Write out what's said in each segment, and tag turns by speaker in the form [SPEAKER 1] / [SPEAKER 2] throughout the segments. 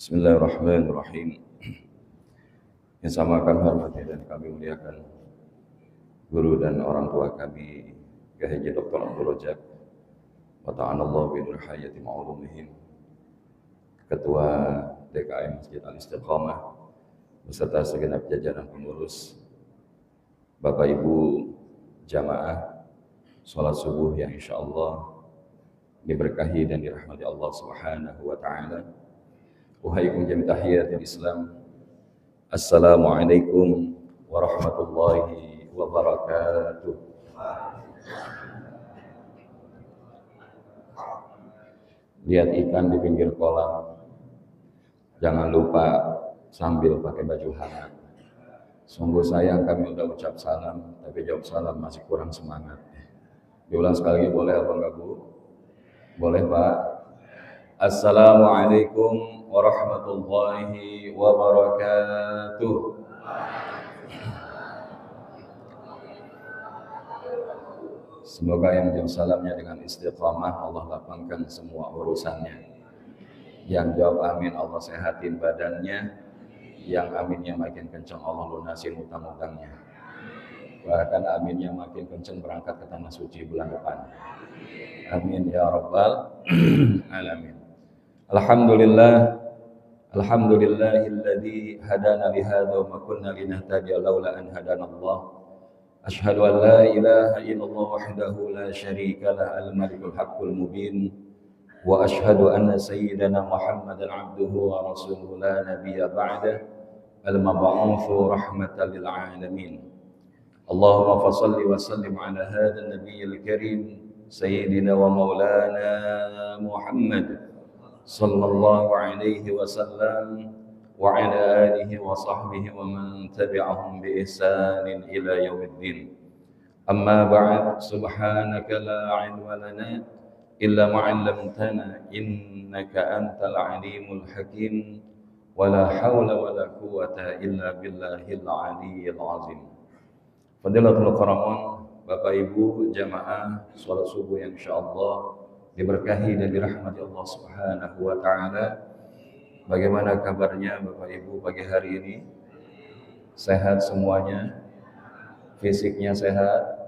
[SPEAKER 1] Bismillahirrahmanirrahim. Yang sama kami hormati dan kami muliakan guru dan orang tua kami, Kiai Haji Dr. Abdul Rajak wa ta'anallahu bi nur hayati ma'ulumihim, Ketua DKM Masjid Al-Istiqamah beserta segenap jajaran pengurus, Bapak Ibu jamaah salat subuh yang insyaallah diberkahi dan dirahmati Allah Subhanahu wa taala. Uhaikum jami tahiyatul Islam. Assalamualaikum warahmatullahi wabarakatuh. Lihat ikan di pinggir kolam, jangan lupa sambil pakai baju hangat. Sungguh sayang kami udah ucap salam, tapi jawab salam masih kurang semangat. Diulang sekali lagi boleh apa enggak Bu? Boleh Pak? Assalamualaikum warahmatullahi wabarakatuh. Semoga yang jawab salamnya dengan istiqamah Allah lapangkan semua urusannya. Yang jawab amin Allah sehatin badannya. Yang aminnya makin kencang Allah lunasin utang-utangnya. Bahkan aminnya makin kencang berangkat ke tanah suci bulan depan. Amin ya rabbal alamin. Alhamdulillahilladzi hadana lihadza wa ma kunna linahtadiya laula an hadanallah. Asyhadu an la ilaha illallah wahdahu la syarika lah al-malikul haqqul mubin wa asyhadu anna sayyidana Muhammadan abduhu wa rasuluhu la nabiyya ba'dah al-mab'utsu rahmatan lil alamin. Allahumma fashalli wa sallim ala hadzal nabiyil karim sayyidina wa maulana Muhammad sallallahu alaihi wasallam wa ala alihi wa sahbihi wa man tabi'ahum bi ihsanin ila yaumiddin. Amma ba'd, subhanaka la ilma lana illa ma 'allamtana innaka antal alimul hakim wa la haula wa la quwwata illa billahil aliyyil azim. Fadilatul qaramun, Bapak Ibu jamaah salat subuh yang insyaallah diberkahi dan dirahmati Allah Subhanahu wa taala. Bagaimana kabarnya Bapak Ibu pagi hari ini? Sehat semuanya? Fisiknya sehat?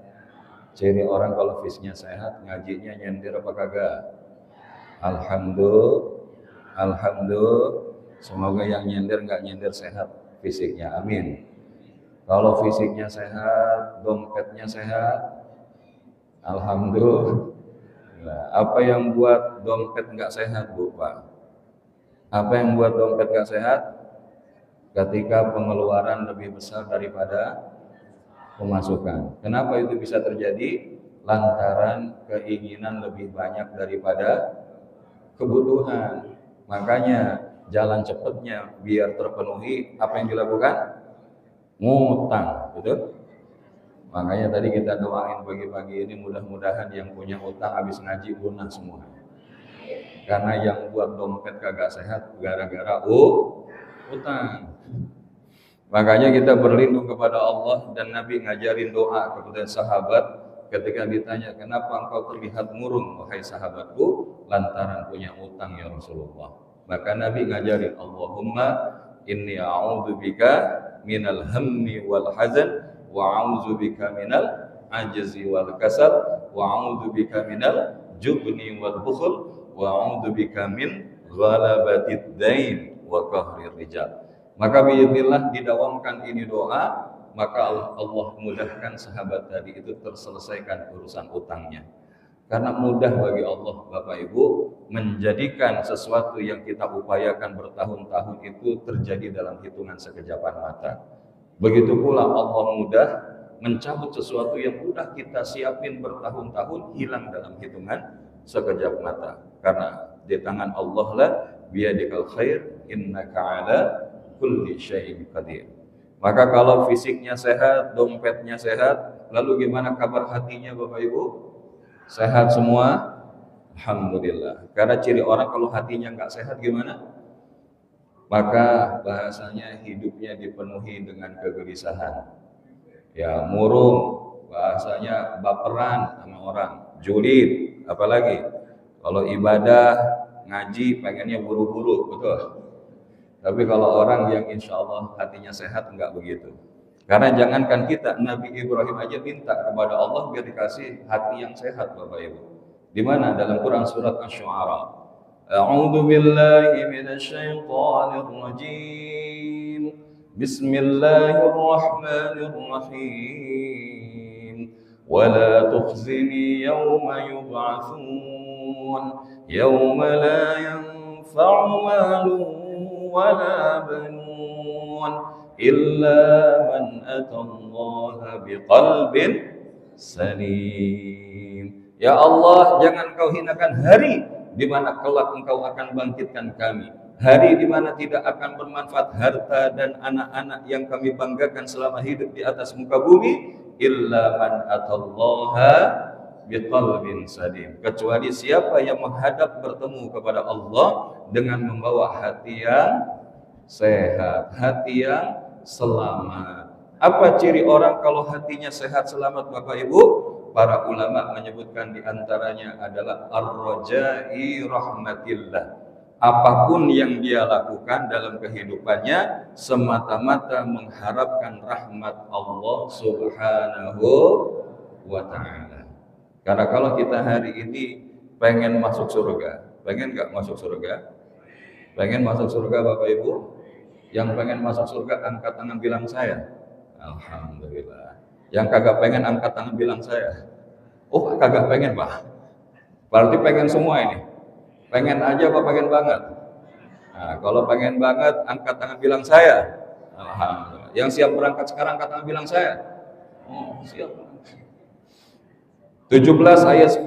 [SPEAKER 1] Ciri orang kalau fisiknya sehat, ngajinya nyender apa kagak? Alhamdulillah. Semoga yang nyender enggak nyender sehat fisiknya. Amin. Kalau fisiknya sehat, dompetnya sehat, alhamdulillah. Nah, apa yang buat dompet nggak sehat, Bu, Pak? Apa yang buat dompet nggak sehat? Ketika pengeluaran lebih besar daripada pemasukan. Kenapa itu bisa terjadi? Lantaran keinginan lebih banyak daripada kebutuhan. Makanya jalan cepatnya biar terpenuhi apa yang dilakukan? Ngutang, betul? Makanya tadi kita doain pagi-pagi ini mudah-mudahan yang punya utang habis ngaji lunas semua. Karena yang buat dompet kagak sehat gara-gara utang. Makanya kita berlindung kepada Allah dan Nabi ngajarin doa kepada sahabat ketika ditanya, "Kenapa engkau terlihat murung wahai sahabatku?" Lantaran punya utang ya Rasulullah. Maka Nabi ngajarin, "Allahumma inni a'udzubika minal hammi wal hazan wa a'udzubika minal ajzi wal kasal wa a'udzubika minal jubni wal bukhl wa a'udzubika min ghalabatid dain wa qahrir rijal." Maka biidznillah didawamkan ini doa, maka Allah mudahkan sahabat tadi itu terselesaikan urusan utangnya. Karena mudah bagi Allah Bapak Ibu menjadikan sesuatu yang kita upayakan bertahun-tahun itu terjadi dalam hitungan sekejapan mata. Begitu pula Allah mudah mencabut sesuatu yang udah kita siapin bertahun-tahun hilang dalam hitungan sekejap mata. Karena di tangan Allah lah biyadikal khair innaka ala kulli syai'in qadir. Maka kalau fisiknya sehat, dompetnya sehat, lalu gimana kabar hatinya Bapak Ibu? Sehat semua? Alhamdulillah. Karena ciri orang kalau hatinya enggak sehat gimana? Maka bahasanya hidupnya dipenuhi dengan kegelisahan. Ya, murung, bahasanya baperan sama orang, julid, apalagi kalau ibadah ngaji pengennya buru-buru, betul. Tapi kalau orang yang insya Allah hatinya sehat, enggak begitu. Karena jangankan kita, Nabi Ibrahim aja minta kepada Allah biar dikasih hati yang sehat, Bapak Ibu. Di mana? Dalam Quran surat Asy-Syu'ara. A'udzu billahi minasyaitonir rajim. Bismillahirrahmanirrahim. Wala tukhzini yawma yub'atsun. Yawma la yanfa'u malun ولا بنون إلا من أتى الله بقلب سليم. Ya Allah, jangan kau hinakan hari di mana kelak engkau akan bangkitkan kami. Hari di mana tidak akan bermanfaat harta dan anak-anak yang kami banggakan selama hidup di atas muka bumi. Illa man atallaha biqalbin salim. Kecuali siapa yang menghadap bertemu kepada Allah dengan membawa hati yang sehat, hati yang selamat. Apa ciri orang kalau hatinya sehat selamat, Bapak Ibu? Para ulama menyebutkan diantaranya adalah ar-rajai rahmatillah. Apapun yang dia lakukan dalam kehidupannya semata-mata mengharapkan rahmat Allah Subhanahu wa ta'ala. Karena kalau kita hari ini pengen masuk surga, pengen nggak masuk surga? Pengen masuk surga, Bapak Ibu? Yang pengen masuk surga angkat tangan bilang saya. Alhamdulillah. Yang kagak pengen angkat tangan bilang saya. Oh, kagak pengen, Pak. Berarti pengen semua ini. Pengen aja apa pengen banget? Nah, kalau pengen banget angkat tangan bilang saya. Alhamdulillah. Yang siap berangkat sekarang angkat tangan bilang saya. Oh, siap. 17 ayat 19,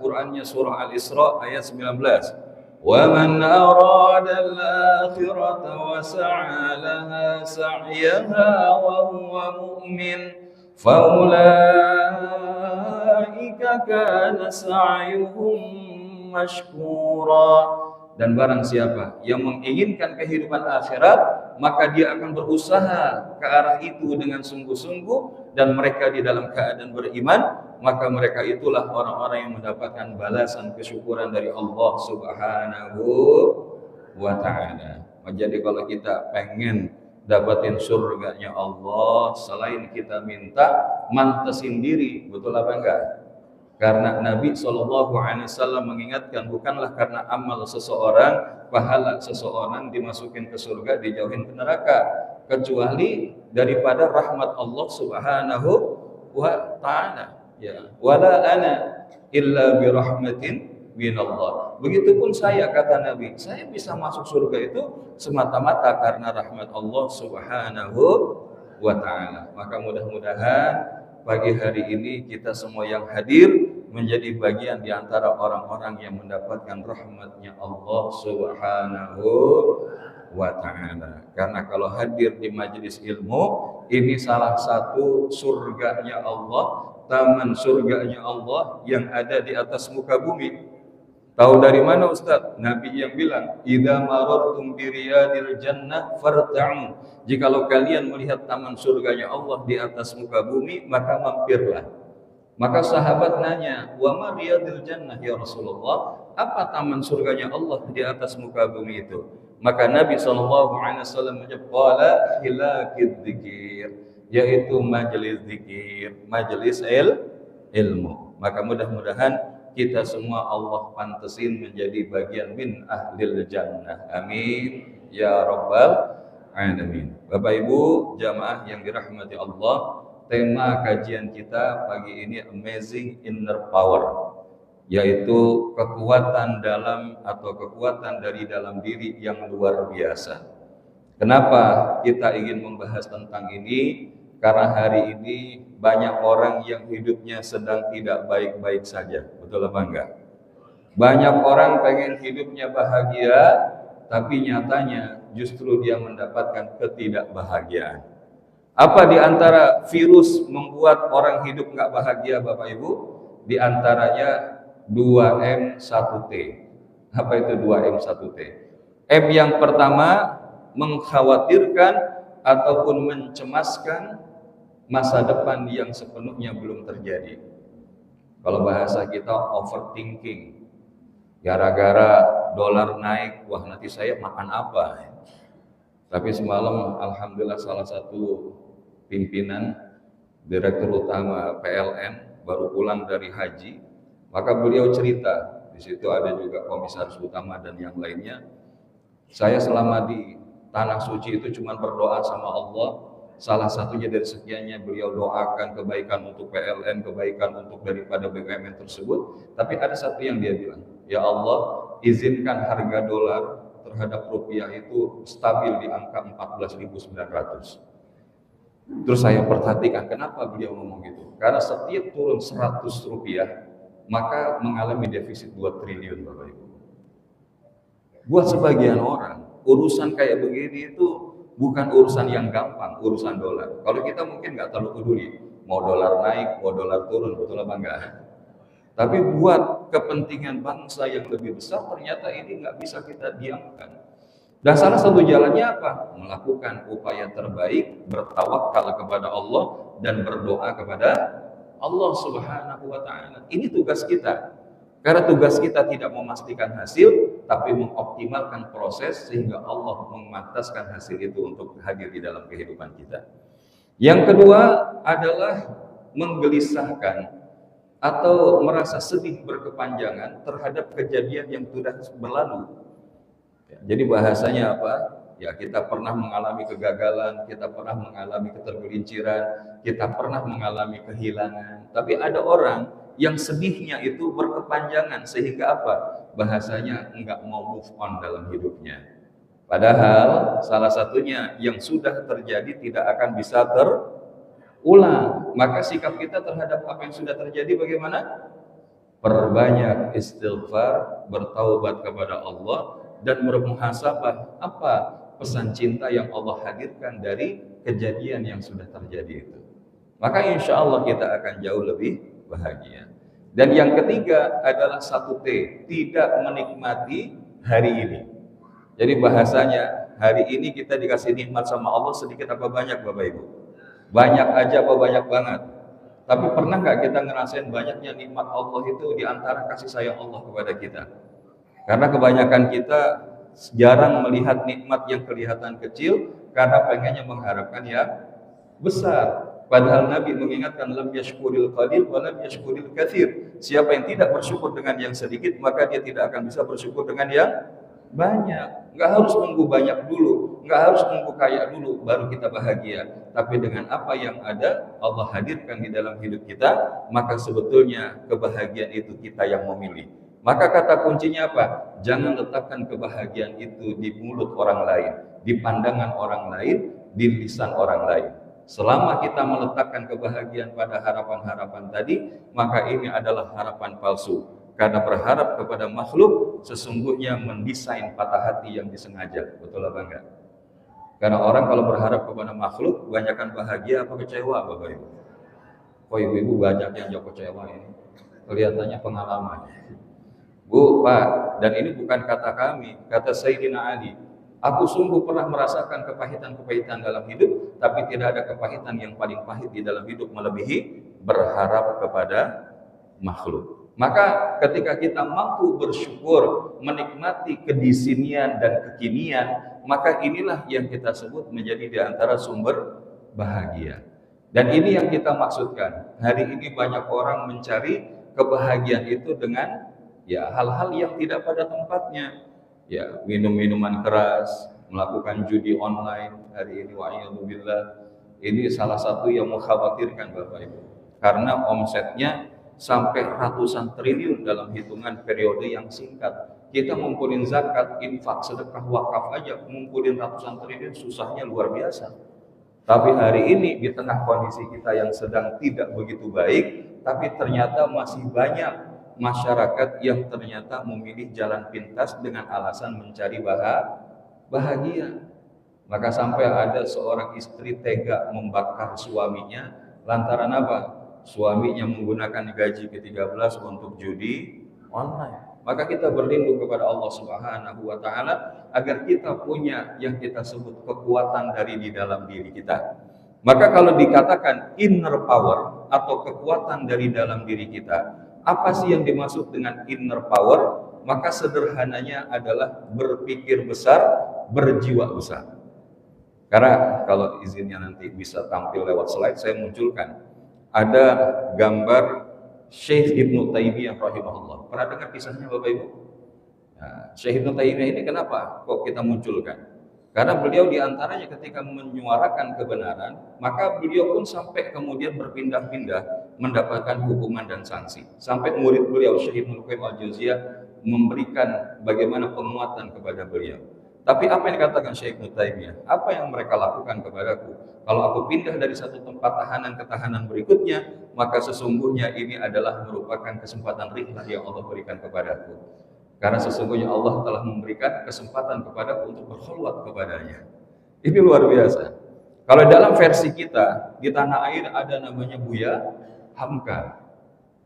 [SPEAKER 1] Qur'annya surah Al-Isra ayat 19. Wa man arada al-akhirata wa sa'a laha sa'yaha wa huwa mu'min fa ulaika kana sa'yuhum mashkura. Dan barang siapa yang menginginkan kehidupan akhirat, maka dia akan berusaha ke arah itu dengan sungguh-sungguh, dan mereka di dalam keadaan beriman, maka mereka itulah orang-orang yang mendapatkan balasan kesyukuran dari Allah Subhanahu wa ta'ala. Jadi kalau kita pengen dapatin surganya Allah, selain kita minta, mantesin diri, betul apa enggak? Karena Nabi SAW mengingatkan, bukanlah karena amal seseorang, pahala seseorang dimasukin ke surga, dijauhin ke neraka, kecuali daripada rahmat Allah Subhanahu wa ta'ala. Ya, wala ana illa bi rahmatin minallah. Begitupun saya, kata Nabi, saya bisa masuk surga itu semata-mata karena rahmat Allah Subhanahu wa ta'ala. Maka mudah-mudahan pagi hari ini kita semua yang hadir menjadi bagian di antara orang-orang yang mendapatkan rahmatnya Allah Subhanahu wa ta'ala. Karena kalau hadir di majelis ilmu, ini salah satu surganya Allah, taman surganya Allah yang ada di atas muka bumi. Tahu dari mana, Ustaz? Nabi yang bilang, idza marartum bi riyadil jannah farta'u. Jikalau kalian melihat taman surganya Allah di atas muka bumi, maka mampirlah. Maka sahabat nanya, wa ma riyadil jannah ya Rasulullah? Apa taman surganya Allah di atas muka bumi itu? Maka Nabi SAW menjawab, qala hilakid dzikir, yaitu majelis zikir, majelis ilmu. Maka mudah-mudahan kita semua Allah pantesin menjadi bagian min ahlil jannah. Amin ya rabbal alamin. Bapak Ibu jamaah yang dirahmati Allah, tema kajian kita pagi ini Amazing Inner Power, yaitu kekuatan dalam atau kekuatan dari dalam diri yang luar biasa. Kenapa kita ingin membahas tentang ini? Karena hari ini banyak orang yang hidupnya sedang tidak baik-baik saja. Betul apa enggak? Banyak orang pengen hidupnya bahagia, tapi nyatanya justru dia mendapatkan ketidakbahagiaan. Apa di antara virus membuat orang hidup enggak bahagia, Bapak Ibu? Di antaranya 2M 1T. Apa itu 2M 1T? M yang pertama mengkhawatirkan ataupun mencemaskan masa depan yang sepenuhnya belum terjadi. Kalau bahasa kita overthinking. Gara-gara dolar naik, wah nanti saya makan apa? Tapi semalam alhamdulillah salah satu pimpinan direktur utama PLN baru pulang dari haji, maka beliau cerita, di situ ada juga komisaris utama dan yang lainnya. Saya selama di tanah suci itu cuma berdoa sama Allah. Salah satunya dari sekiannya beliau doakan kebaikan untuk PLN, kebaikan untuk daripada BUMN tersebut. Tapi ada satu yang dia bilang, ya Allah, izinkan harga dolar terhadap rupiah itu stabil di angka 14.900. Terus saya perhatikan kenapa beliau ngomong gitu. Karena setiap turun 100 rupiah, maka mengalami defisit 2 triliun Bapak Ibu. Buat sebagian orang, urusan kayak begini itu bukan urusan yang gampang, urusan dolar. Kalau kita mungkin nggak terlalu peduli, mau dolar naik, mau dolar turun, betul apa enggak? Tapi buat kepentingan bangsa yang lebih besar, ternyata ini nggak bisa kita diamkan. Dan salah satu jalannya apa? Melakukan upaya terbaik, bertawakal kepada Allah, dan berdoa kepada Allah Subhanahu wa Ta'ala. Ini tugas kita. Karena tugas kita tidak memastikan hasil, tapi mengoptimalkan proses sehingga Allah memantaskan hasil itu untuk hadir di dalam kehidupan kita. Yang kedua adalah menggelisahkan atau merasa sedih berkepanjangan terhadap kejadian yang sudah berlalu. Jadi bahasanya apa? Ya, kita pernah mengalami kegagalan, kita pernah mengalami ketergelinciran, kita pernah mengalami kehilangan. Tapi ada orang yang sedihnya itu berkepanjangan sehingga apa? Bahasanya enggak mau move on dalam hidupnya. Padahal salah satunya yang sudah terjadi tidak akan bisa terulang. Maka sikap kita terhadap apa yang sudah terjadi bagaimana? Perbanyak istighfar, bertaubat kepada Allah, dan bermuhasabah apa pesan cinta yang Allah hadirkan dari kejadian yang sudah terjadi itu. Maka insya Allah kita akan jauh lebih bahagia. Dan yang ketiga adalah 1T, tidak menikmati hari ini. Jadi bahasanya, hari ini kita dikasih nikmat sama Allah sedikit apa banyak Bapak Ibu? Banyak aja apa banyak banget? Tapi pernah nggak kita ngerasain banyaknya nikmat Allah itu di antara kasih sayang Allah kepada kita? Karena kebanyakan kita jarang melihat nikmat yang kelihatan kecil karena pengennya mengharapkan yang besar. Padahal Nabi mengingatkan lam yashkuril qalil wa lam yashkuril katsir. Siapa yang tidak bersyukur dengan yang sedikit, maka dia tidak akan bisa bersyukur dengan yang banyak. Enggak harus nunggu banyak dulu, enggak harus nunggu kaya dulu baru kita bahagia. Tapi dengan apa yang ada Allah hadirkan di dalam hidup kita, maka sebetulnya kebahagiaan itu kita yang memilih. Maka kata kuncinya apa? Jangan letakkan kebahagiaan itu di mulut orang lain, di pandangan orang lain, di lisan orang lain. Selama kita meletakkan kebahagiaan pada harapan-harapan tadi, maka ini adalah harapan palsu. Karena berharap kepada makhluk, sesungguhnya mendesain patah hati yang disengaja. Betul apa enggak? Karena orang kalau berharap kepada makhluk, kebanyakan bahagia apa kecewa Bapak Ibu? Oh ibu-ibu banyak yang jauh kecewa ini. Kelihatannya pengalaman. Bu, Pak, dan ini bukan kata kami, kata Sayyidina Ali. Aku sungguh pernah merasakan kepahitan-kepahitan dalam hidup, tapi tidak ada kepahitan yang paling pahit di dalam hidup melebihi berharap kepada makhluk. Maka ketika kita mampu bersyukur, menikmati kedisinian dan kekinian, maka inilah yang kita sebut menjadi di antara sumber bahagia. Dan ini yang kita maksudkan. Hari ini banyak orang mencari kebahagiaan itu dengan hal-hal yang tidak pada tempatnya. Ya, minum minuman keras, melakukan judi online hari ini, wa'iyadzubillah. Ini salah satu yang mengkhawatirkan Bapak Ibu. Karena omsetnya sampai ratusan triliun dalam hitungan periode yang singkat. Kita ngumpulin zakat, infak, sedekah, wakaf aja, ngumpulin ratusan triliun susahnya luar biasa. Tapi hari ini di tengah kondisi kita yang sedang tidak begitu baik, tapi ternyata masih banyak masyarakat yang ternyata memilih jalan pintas dengan alasan mencari bahagia. Maka sampai ada seorang istri tega membakar suaminya lantaran apa? Suaminya menggunakan gaji ke-13 untuk judi online. Maka kita berlindung kepada Allah Subhanahu wa Ta'ala agar kita punya yang kita sebut kekuatan dari di dalam diri kita. Maka kalau dikatakan inner power atau kekuatan dari dalam diri kita, apa sih yang dimaksud dengan inner power? Maka sederhananya adalah berpikir besar, berjiwa besar. Karena kalau izinnya nanti bisa tampil lewat slide, saya munculkan ada gambar Syekh Ibnu Taimiyah rahimahullah. Pernah dengar kisahnya Bapak Ibu? Nah, Syekh Ibnu Taimiyah ini kenapa kok kita munculkan? Karena beliau diantaranya ketika menyuarakan kebenaran, maka beliau pun sampai kemudian berpindah-pindah mendapatkan hukuman dan sanksi. Sampai murid beliau Syekh Ibnu Qayyim al-Jauziyah memberikan bagaimana penguatan kepada beliau. Tapi apa yang dikatakan Syekh Ibnu Taimiyah? Apa yang mereka lakukan kepadaku? Kalau aku pindah dari satu tempat tahanan ke tahanan berikutnya, maka sesungguhnya ini adalah merupakan kesempatan rihlah yang Allah berikan kepadaku. Karena sesungguhnya Allah telah memberikan kesempatan kepadaku untuk berkhulwat kepadanya. Ini luar biasa. Kalau dalam versi kita, di tanah air ada namanya Buya Hamka.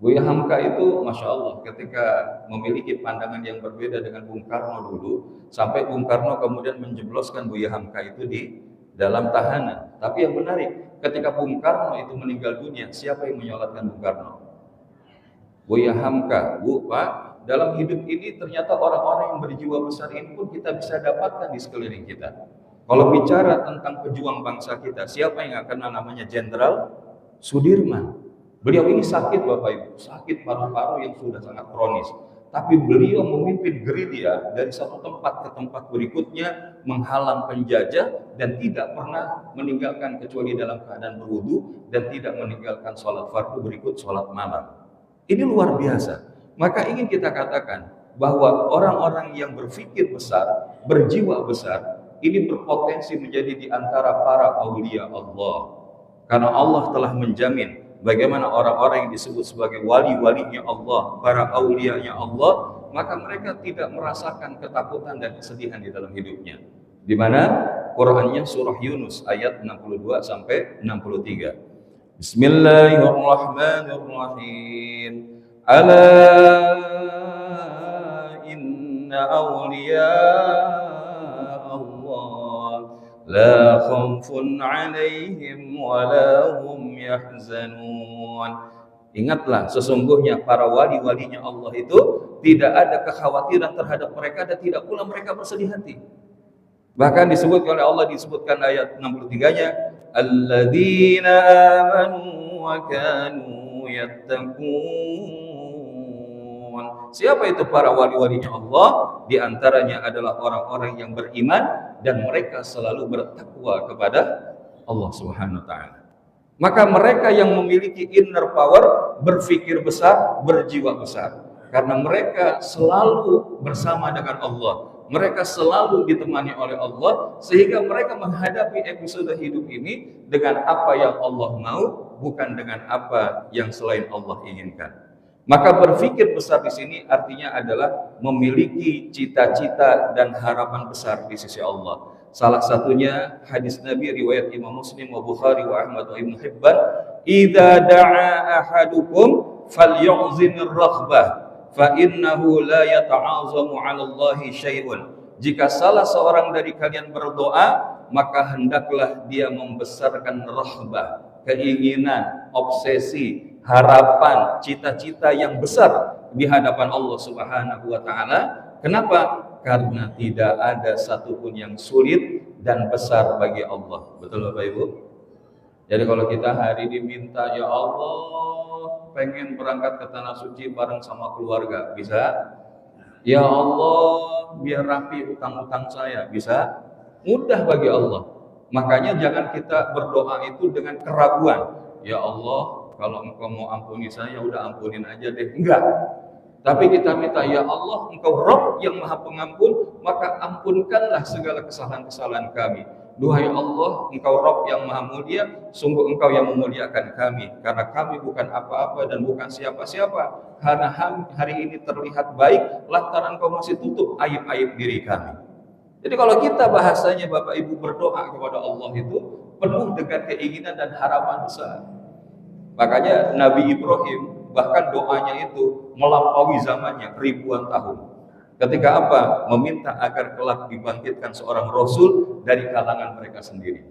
[SPEAKER 1] Buya Hamka itu Masya Allah ketika memiliki pandangan yang berbeda dengan Bung Karno dulu, sampai Bung Karno kemudian menjebloskan Buya Hamka itu di dalam tahanan. Tapi yang menarik, ketika Bung Karno itu meninggal dunia, siapa yang menyolatkan Bung Karno? Buya Hamka. Bu, Pak, dalam hidup ini ternyata orang-orang yang berjiwa besar ini pun kita bisa dapatkan di sekeliling kita. Kalau bicara tentang pejuang bangsa kita, siapa yang akan namanya Jenderal Sudirman? Beliau ini sakit Bapak Ibu, sakit paru-paru yang sudah sangat kronis. Tapi beliau memimpin gerilya dari satu tempat ke tempat berikutnya, menghalang penjajah dan tidak pernah meninggalkan kecuali dalam keadaan berwudu dan tidak meninggalkan sholat fardu berikut sholat malam. Ini luar biasa. Maka ingin kita katakan bahwa orang-orang yang berpikir besar, berjiwa besar, ini berpotensi menjadi di antara para aulia Allah. Karena Allah telah menjamin bagaimana orang-orang yang disebut sebagai wali-walinya Allah, para aulianya Allah, maka mereka tidak merasakan ketakutan dan kesedihan di dalam hidupnya. Di mana Qur'annya surah Yunus ayat 62 sampai 63. Bismillahirrahmanirrahim. Ala inna awliya Allah la khaufun alaihim wa la hum yahzanun. Ingatlah, sesungguhnya para wali-walinya Allah itu tidak ada kekhawatiran terhadap mereka dan tidak pula mereka bersedih hati. Bahkan disebutkan oleh Allah, disebutkan ayat 63-nya, alladzina amanu wa kanu yattaqun. Siapa itu para wali-walinya Allah? Di antaranya adalah orang-orang yang beriman dan mereka selalu bertakwa kepada Allah Subhanahu wa taala. Maka mereka yang memiliki inner power, berpikir besar, berjiwa besar. Karena mereka selalu bersama dengan Allah. Mereka selalu ditemani oleh Allah, sehingga mereka menghadapi episode hidup ini dengan apa yang Allah mau, bukan dengan apa yang selain Allah inginkan. Maka berpikir besar di sini artinya adalah memiliki cita-cita dan harapan besar di sisi Allah. Salah satunya hadis Nabi riwayat Imam Muslim wa Bukhari wa Ahmad wa Ibnu Hibban, "Idza da'a ahadukum falyu'zinir raghbah fa innahu la yata'azamu 'ala Allahi syai'un." Jika salah seorang dari kalian berdoa, maka hendaklah dia membesarkan rahbah, keinginan, obsesi, harapan, cita-cita yang besar di hadapan Allah Subhanahu wa taala. Kenapa? Karena tidak ada satupun yang sulit dan besar bagi Allah. Betul Bapak Ibu? Jadi kalau kita hari ini minta, ya Allah, pengen berangkat ke Tanah Suci bareng sama keluarga, bisa? Ya Allah, biar rapi utang-utang saya, bisa? Mudah bagi Allah. Makanya jangan kita berdoa itu dengan keraguan. Ya Allah, kalau Engkau mau ampuni saya, udah ampunin aja deh. Enggak. Tapi kita minta, ya Allah, Engkau Rabb yang Maha Pengampun, maka ampunkanlah segala kesalahan-kesalahan kami. Duhai Allah, Engkau Rabb yang Maha Mulia, sungguh Engkau yang memuliakan kami, karena kami bukan apa-apa dan bukan siapa-siapa. Karena hari ini terlihat baik, lantaran Engkau masih tutup aib-aib diri kami. Jadi kalau kita bahasanya Bapak Ibu berdoa kepada Allah itu penuh dengan keinginan dan harapan besar. Makanya Nabi Ibrahim bahkan doanya itu melampaui zamannya ribuan tahun. Ketika apa? Meminta agar kelak dibangkitkan seorang Rasul dari kalangan mereka sendiri.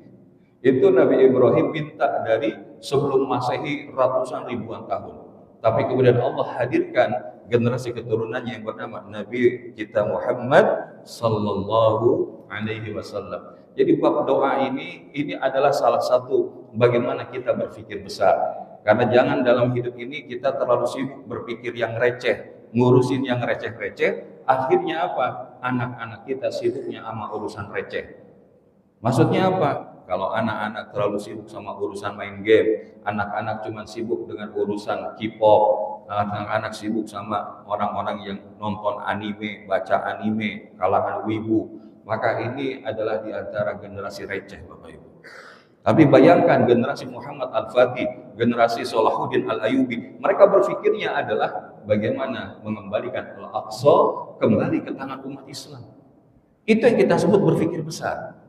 [SPEAKER 1] Itu Nabi Ibrahim minta dari sebelum Masehi ratusan ribuan tahun. Tapi kemudian Allah hadirkan generasi keturunannya yang bernama Nabi kita Muhammad sallallahu alaihi wasallam, Jadi bab doa ini adalah salah satu bagaimana kita berpikir besar. Karena jangan dalam hidup ini kita terlalu sibuk berpikir yang receh, ngurusin yang receh-receh. Akhirnya apa? Anak-anak kita sibuknya sama urusan receh. Maksudnya apa? Kalau anak-anak terlalu sibuk sama urusan main game, anak-anak cuma sibuk dengan urusan K-pop, anak-anak sibuk sama orang-orang yang nonton anime, baca anime, kalangan wibu, maka ini adalah di antara generasi receh, Bapak Ibu. Tapi bayangkan generasi Muhammad Al-Fatih, generasi Salahuddin Al-Ayyubi, mereka berpikirnya adalah bagaimana mengembalikan Al-Aqsa kembali ke tangan umat Islam. Itu yang kita sebut berpikir besar.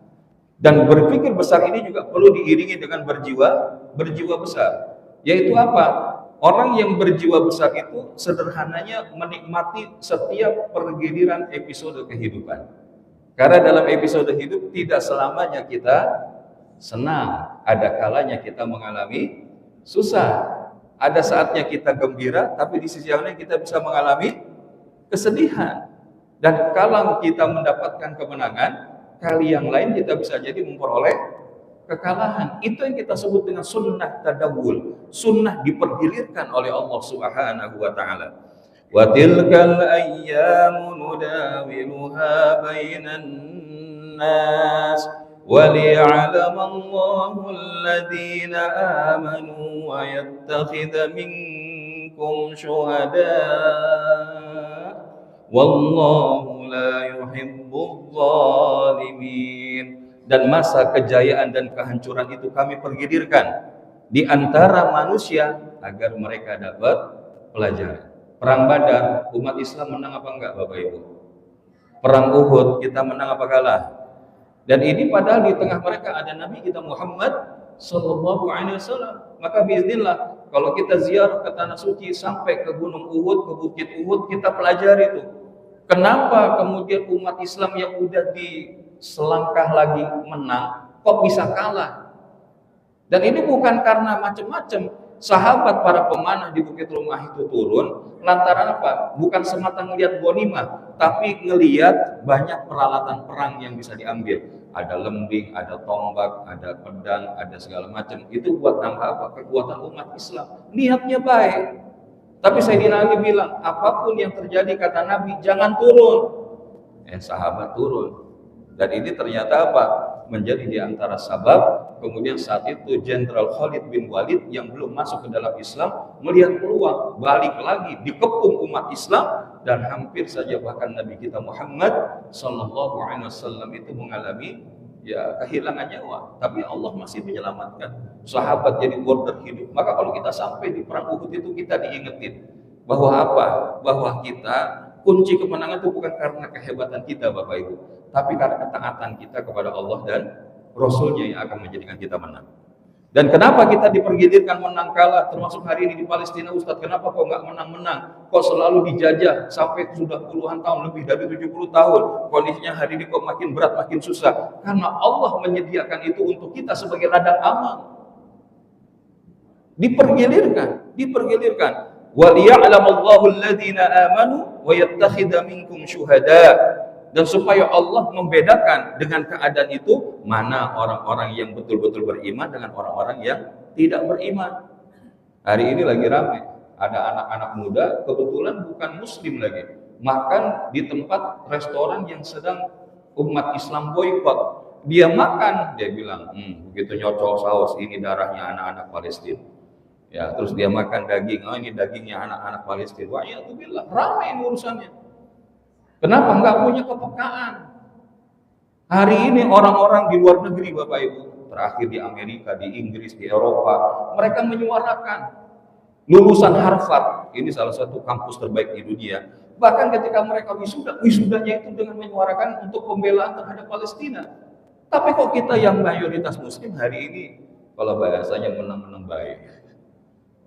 [SPEAKER 1] Dan berpikir besar ini juga perlu diiringi dengan berjiwa besar. Yaitu apa? Orang yang berjiwa besar itu sederhananya menikmati setiap pergiliran episode kehidupan. Karena dalam episode hidup tidak selamanya kita senang, ada kalanya kita mengalami susah. Ada saatnya kita gembira, tapi di sisi lain kita bisa mengalami kesedihan. Dan kalau kita mendapatkan kemenangan, kali yang lain kita bisa jadi memperoleh kekalahan. Itu yang kita sebut dengan sunnah tadawul. Sunnah dipergilirkan oleh Allah Subhanahu wa taala. Wa tilkal ayyamu nudawiluha bainan nas wa liya'lama Allahu alladhina amanu wa yattakhidha minkum syuhada wallahu la yuhibbul zalimin. Dan masa kejayaan dan kehancuran itu kami pergilirkan di antara manusia agar mereka dapat pelajaran. Perang Badar, umat Islam menang apa enggak, Bapak Ibu? Perang Uhud, kita menang apa kalah? Dan ini padahal di tengah mereka ada Nabi kita Muhammad Sallallahu Alaihi Wasallam. Maka biiznillah, kalau kita ziarah ke tanah suci sampai ke Gunung Uhud, ke Bukit Uhud, kita pelajari itu. Kenapa kemudian umat Islam yang udah di selangkah lagi menang, kok bisa kalah? Dan ini bukan karena macam-macam. Sahabat para pemanah di Bukit Rumah itu turun lantaran apa? Bukan semata melihat ghanimah, tapi ngelihat banyak peralatan perang yang bisa diambil. Ada lembing, ada tombak, ada pedang, ada segala macam. Itu buat nambah apa? Kekuatan umat Islam. Niatnya baik. Tapi Sayyidina Ali bilang, apapun yang terjadi kata Nabi, jangan turun. Sahabat turun. Dan ini ternyata apa? Menjadi di antara sabab. Kemudian saat itu Jenderal Khalid bin Walid yang belum masuk ke dalam Islam melihat peluang, balik lagi dikepung umat Islam, dan hampir saja bahkan Nabi kita Muhammad Sallallahu Alaihi Wasallam itu mengalami kehilangan nyawa. Tapi Allah masih menyelamatkan sahabat jadi border hidup. Maka kalau kita sampai di perang Uhud itu kita diingetin bahwa apa? Bahwa kita kunci kemenangan itu bukan karena kehebatan kita, Bapak Ibu, tapi karena ketaatan kita kepada Allah dan Rasulnya yang akan menjadikan kita menang. Dan kenapa kita dipergilirkan menang kalah, termasuk hari ini di Palestina, Ustadz, kenapa kok nggak menang-menang? Kok selalu dijajah sampai sudah puluhan tahun, lebih dari 70 tahun. Kondisinya hari ini kok makin berat, makin susah. Karena Allah menyediakan itu untuk kita sebagai ladang amal. Dipergilirkan. وَلِيَعْلَمَ الَّذِينَ آمَنُوا وَيَتَّخِذَ مِنكُمْ شُهَدَاءَ. Dan supaya Allah membedakan dengan keadaan itu mana orang-orang yang betul-betul beriman dengan orang-orang yang tidak beriman. Hari ini lagi ramai, ada anak-anak muda kebetulan bukan muslim lagi, makan di tempat restoran yang sedang umat Islam boikot. Dia makan, dia bilang, begitu nyocol saus, ini darahnya anak-anak Palestina. Ya, terus dia makan daging, ini dagingnya anak-anak Palestina. Wah, ya itu bilang ramai ini urusannya. Kenapa nggak punya kepekaan? Hari ini orang-orang di luar negeri, Bapak Ibu, terakhir di Amerika, di Inggris, di Eropa, mereka menyuarakan lulusan Harvard, ini salah satu kampus terbaik di dunia. Bahkan ketika mereka wisudanya itu dengan menyuarakan untuk pembelaan terhadap Palestina. Tapi kok kita yang mayoritas Muslim hari ini, kalau bahasanya menang-menang baik.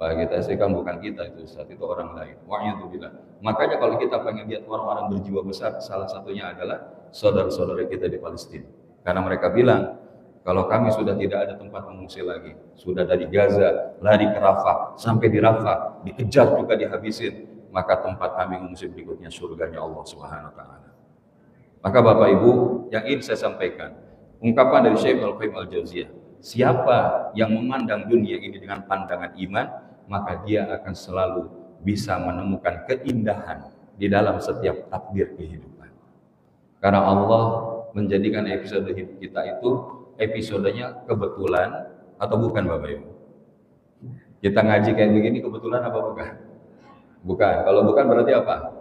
[SPEAKER 1] Wah, kita sih kan bukan kita itu, saat itu orang lain. Wa'iyadzubillah. Makanya kalau kita pengen lihat orang-orang berjiwa besar, salah satunya adalah saudara-saudara kita di Palestina. Karena mereka bilang, kalau kami sudah tidak ada tempat mengungsi lagi, sudah dari Gaza, lari ke Rafah, sampai di Rafah, dikejar juga dihabisin, maka tempat kami mengungsi berikutnya surganya Allah Subhanahu wa taala. Maka Bapak Ibu, yang ingin saya sampaikan, Ungkapan dari Syekh Al-Qayyim Al-Jauziyah, siapa yang memandang dunia ini dengan pandangan iman, maka dia akan selalu bisa menemukan keindahan di dalam setiap takdir kehidupan. Karena Allah menjadikan episode hidup kita itu episodenya kebetulan atau bukan, Bapak Ibu? Kita ngaji kayak begini kebetulan apa bukan? Bukan. Kalau bukan berarti apa?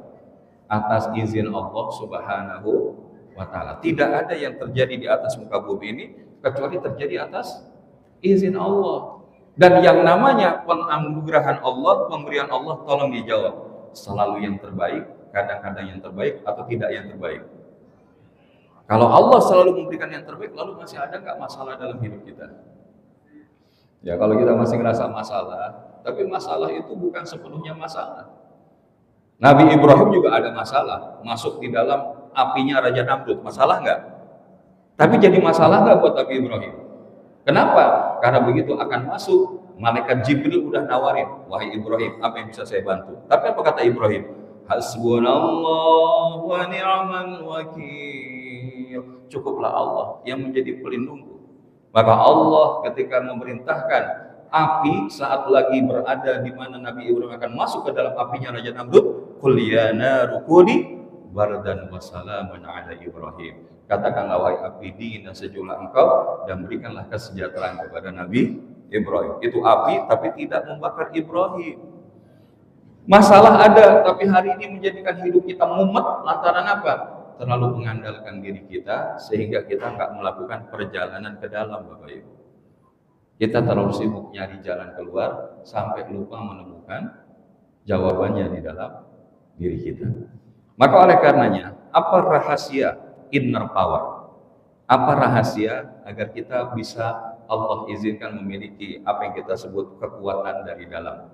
[SPEAKER 1] Atas izin Allah Subhanahu wa ta'ala. Tidak ada yang terjadi di atas muka bumi ini kecuali terjadi atas izin Allah. Dan yang namanya penganugerahan Allah, pemberian Allah, tolong dijawab. Selalu yang terbaik, kadang-kadang yang terbaik, atau tidak yang terbaik? Kalau Allah selalu memberikan yang terbaik, lalu masih ada nggak masalah dalam hidup kita? Ya, kalau kita masih ngerasa masalah, tapi masalah itu bukan sepenuhnya masalah. Nabi Ibrahim juga ada masalah, masuk di dalam apinya Raja Namrud, masalah nggak? Tapi jadi masalah nggak buat Nabi Ibrahim? Kenapa? Karena begitu akan masuk, malaikat Jibril udah nawarin, wahai Ibrahim, apa yang bisa saya bantu? Tapi apa kata Ibrahim? Hasbunallah wa ni'mal wakil. Cukuplah Allah yang menjadi pelindungku. Maka Allah ketika memerintahkan api saat lagi berada di mana Nabi Ibrahim akan masuk ke dalam apinya Raja Namrud, qul ya naru kuni bardan wa salaman ala Ibrahim. Katakanlah wahai api, dingin dan sejumlah engkau, dan berikanlah kesejahteraan kepada Nabi Ibrahim. Itu api tapi tidak membakar Ibrahim. Masalah ada, tapi hari ini menjadikan hidup kita mumet lantaran apa? Terlalu mengandalkan diri kita sehingga kita nggak melakukan perjalanan ke dalam, Bapak Ibu. Kita terlalu sibuk nyari jalan keluar sampai lupa menemukan jawabannya di dalam diri kita. Maka oleh karenanya, apa rahasia inner power? Apa rahasia agar kita bisa Allah izinkan memiliki apa yang kita sebut kekuatan dari dalam?